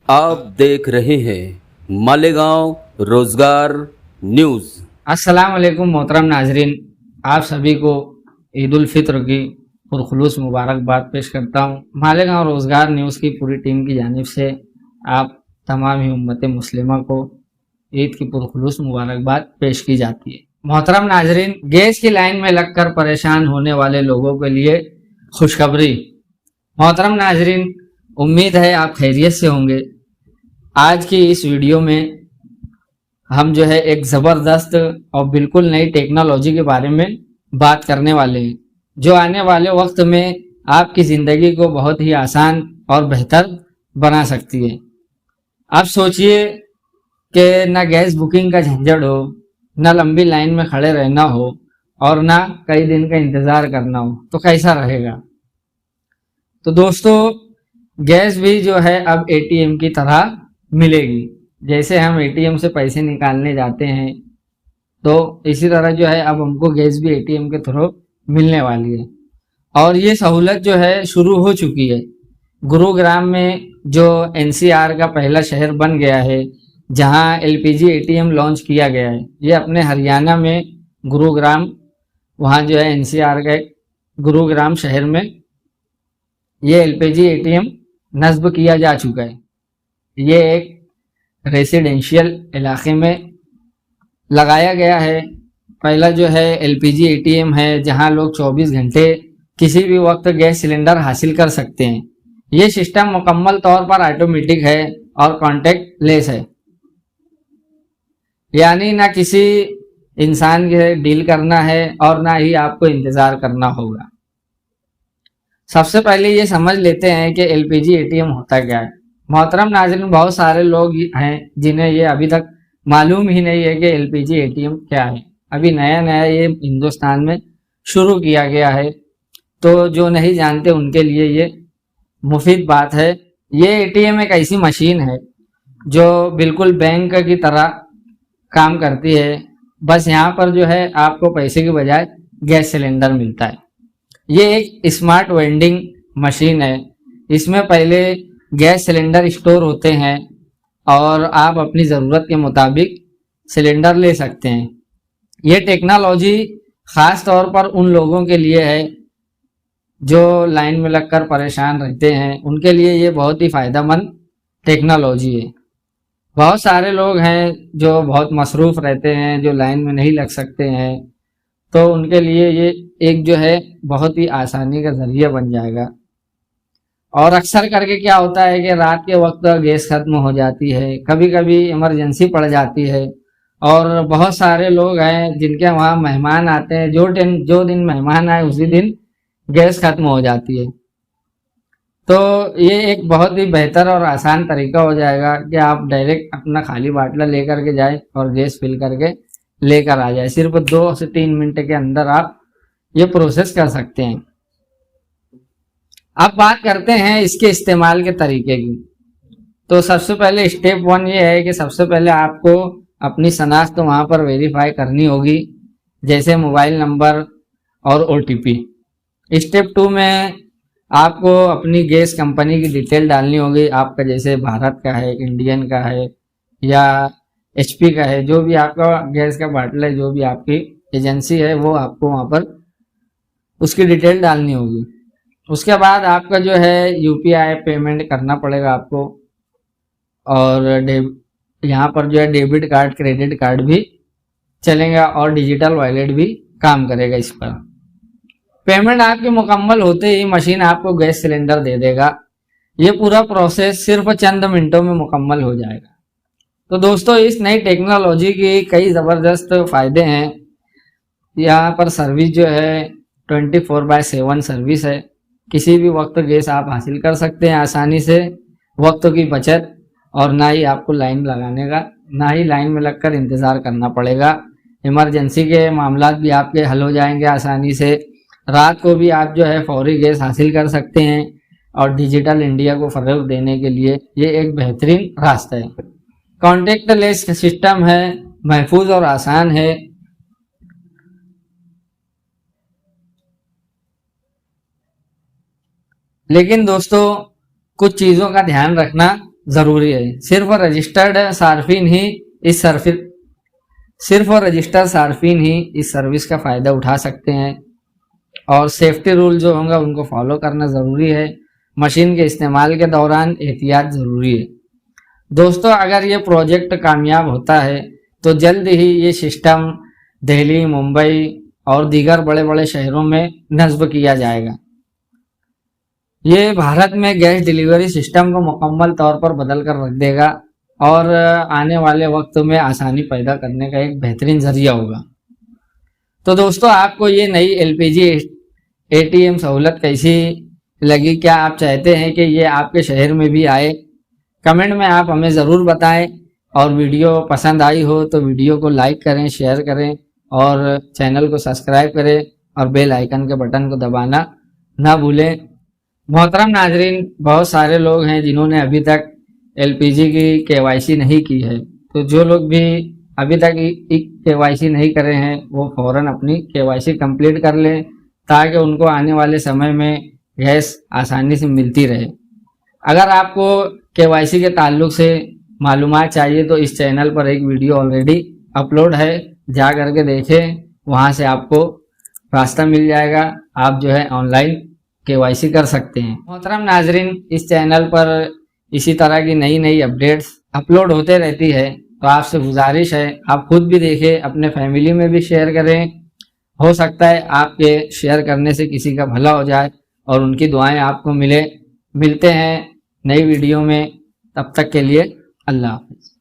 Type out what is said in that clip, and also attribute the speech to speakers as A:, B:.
A: आप देख रहे हैं मालेगांव रोजगार न्यूज।
B: अस्सलाम वालेकुम मोहतरम नाजरीन, आप सभी को ईद उल फित्र की पुरखुलूस मुबारकबाद पेश करता हूँ। मालेगांव रोज़गार न्यूज़ की पूरी टीम की जानिब से आप तमाम ही उम्मत मुस्लिमा को ईद की पुरखुलूस मुबारकबाद पेश की जाती है। मोहतरम नाजरीन, गैस की लाइन में लगकर परेशान होने वाले लोगों के लिए खुशखबरी। मोहतरम नाजरीन, उम्मीद है आप खैरियत से होंगे। आज की इस वीडियो में हम जो है एक ज़बरदस्त और बिल्कुल नई टेक्नोलॉजी के बारे में बात करने वाले हैं, जो आने वाले वक्त में आपकी ज़िंदगी को बहुत ही आसान और बेहतर बना सकती है। आप सोचिए कि ना गैस बुकिंग का झंझट हो, ना लंबी लाइन में खड़े रहना हो और ना कई दिन का इंतज़ार करना हो, तो कैसा रहेगा। तो दोस्तों, गैस भी जो है अब एटीएम की तरह मिलेगी। जैसे हम एटीएम से पैसे निकालने जाते हैं, तो इसी तरह जो है अब हमको गैस भी एटीएम के थ्रू मिलने वाली है। और ये सहूलत जो है शुरू हो चुकी है। गुरुग्राम में जो एनसीआर का पहला शहर बन गया है, जहां एलपीजी एटीएम लॉन्च किया गया है, ये अपने हरियाणा में गुरुग्राम, वहां जो है एनसीआर का गुरुग्राम शहर में ये एलपीजी एटीएम नस्ब किया जा चुका है। ये एक रेसिडेंशियल इलाके में लगाया गया है। पहला जो है एलपीजी एटीएम है, जहां लोग 24 घंटे किसी भी वक्त गैस सिलेंडर हासिल कर सकते हैं। ये सिस्टम मुकम्मल तौर पर ऑटोमेटिक है और कॉन्टेक्ट लेस है, यानी ना किसी इंसान के डील करना है और ना ही आपको इंतज़ार करना होगा। सबसे पहले ये समझ लेते हैं कि एलपीजी एटीएम होता क्या है। मोहतरम नाज़रीन, बहुत सारे लोग हैं जिन्हें ये अभी तक मालूम ही नहीं है कि एलपीजी एटीएम क्या है। अभी नया नया ये हिंदुस्तान में शुरू किया गया है, तो जो नहीं जानते उनके लिए ये मुफीद बात है। ये एटीएम एक ऐसी मशीन है जो बिल्कुल बैंक की तरह काम करती है। बस यहाँ पर जो है आपको पैसे के बजाय गैस सिलेंडर मिलता है। ये एक स्मार्ट वेंडिंग मशीन है। इसमें पहले गैस सिलेंडर स्टोर होते हैं और आप अपनी ज़रूरत के मुताबिक सिलेंडर ले सकते हैं। ये टेक्नोलॉजी ख़ास तौर पर उन लोगों के लिए है जो लाइन में लगकर परेशान रहते हैं। उनके लिए ये बहुत ही फ़ायदेमंद टेक्नोलॉजी है। बहुत सारे लोग हैं जो बहुत मसरूफ़ रहते हैं, जो लाइन में नहीं लग सकते हैं, तो उनके लिए ये एक जो है बहुत ही आसानी का ज़रिया बन जाएगा। और अक्सर करके क्या होता है कि रात के वक्त गैस खत्म हो जाती है, कभी कभी इमरजेंसी पड़ जाती है, और बहुत सारे लोग हैं जिनके वहाँ मेहमान आते हैं। जो दिन मेहमान आए उसी दिन गैस खत्म हो जाती है। तो ये एक बहुत ही बेहतर और आसान तरीका हो जाएगा कि आप डायरेक्ट अपना खाली बाटला लेकर के जाए और गैस फिल करके लेकर आ जाए। सिर्फ 2 से 3 मिनट के अंदर आप ये प्रोसेस कर सकते हैं। अब बात करते हैं इसके इस्तेमाल के तरीके की। तो सबसे पहले स्टेप 1 ये है कि सबसे पहले आपको अपनी शनाख्त वहाँ पर वेरीफाई करनी होगी, जैसे मोबाइल नंबर और ओटीपी। स्टेप 2 में आपको अपनी गैस कंपनी की डिटेल डालनी होगी। आपका जैसे भारत का है, इंडियन का है या एचपी का है, जो भी आपका गैस का बाटला है, जो भी आपकी एजेंसी है, वो आपको वहाँ पर उसकी डिटेल डालनी होगी। उसके बाद आपका जो है यूपीआई पेमेंट करना पड़ेगा आपको, और यहाँ पर जो है डेबिट कार्ड, क्रेडिट कार्ड भी चलेगा और डिजिटल वॉलेट भी काम करेगा इस पर। पेमेंट आपकी मुकम्मल होते ही मशीन आपको गैस सिलेंडर दे देगा। ये पूरा प्रोसेस सिर्फ चंद मिनटों में मुकम्मल हो जाएगा। तो दोस्तों, इस नई टेक्नोलॉजी के कई ज़बरदस्त फ़ायदे हैं। यहाँ पर सर्विस जो है 24/7 सर्विस है। किसी भी वक्त गैस आप हासिल कर सकते हैं आसानी से, वक्त की बचत, और ना ही आपको लाइन लगाने का, ना ही लाइन में लगकर इंतज़ार करना पड़ेगा। इमरजेंसी के मामलात भी आपके हल हो जाएंगे आसानी से। रात को भी आप जो है फौरी गैस हासिल कर सकते हैं, और डिजिटल इंडिया को फ़रोग़ देने के लिए ये एक बेहतरीन रास्ता है। कॉन्टेक्ट लेस सिस्टम है, महफूज और आसान है। लेकिन दोस्तों, कुछ चीज़ों का ध्यान रखना ज़रूरी है। सिर्फ और रजिस्टर्ड सार्फिन ही इस सर्विस का फ़ायदा उठा सकते हैं और सेफ्टी रूल जो होंगे उनको फॉलो करना ज़रूरी है। मशीन के इस्तेमाल के दौरान एहतियात ज़रूरी है। दोस्तों, अगर ये प्रोजेक्ट कामयाब होता है तो जल्द ही ये सिस्टम दिल्ली, मुंबई और दीगर बड़े बड़े शहरों में नस्ब किया जाएगा। ये भारत में गैस डिलीवरी सिस्टम को मुकम्मल तौर पर बदल कर रख देगा और आने वाले वक्त में आसानी पैदा करने का एक बेहतरीन जरिया होगा। तो दोस्तों, आपको ये नई एलपीजी एटीएम सहूलत कैसी लगी? क्या आप चाहते हैं कि ये आपके शहर में भी आए? कमेंट में आप हमें ज़रूर बताएं। और वीडियो पसंद आई हो तो वीडियो को लाइक करें, शेयर करें और चैनल को सब्सक्राइब करें और बेल आइकन के बटन को दबाना ना भूलें। मोहतरम नाजरीन, बहुत सारे लोग हैं जिन्होंने अभी तक एलपीजी की केवाईसी नहीं की है, तो जो लोग भी अभी तक केवाईसी नहीं करे हैं वो फ़ौरन अपनी केवाईसी कंप्लीट कर लें ताकि उनको आने वाले समय में गैस आसानी से मिलती रहे। अगर आपको केवाईसी के ताल्लुक से मालूमात चाहिए तो इस चैनल पर एक वीडियो ऑलरेडी अपलोड है, जा करके देखें, वहाँ से आपको रास्ता मिल जाएगा। आप जो है ऑनलाइन केवाईसी कर सकते हैं। मोहतरम नाजरीन, इस चैनल पर इसी तरह की नई नई अपडेट्स अपलोड होते रहती है, तो आपसे गुजारिश है आप खुद भी देखें, अपने फैमिली में भी शेयर करें। हो सकता है आपके शेयर करने से किसी का भला हो जाए और उनकी दुआएं आपको मिले। मिलते हैं नई वीडियो में, तब तक के लिए अल्लाह हाफ़िज़।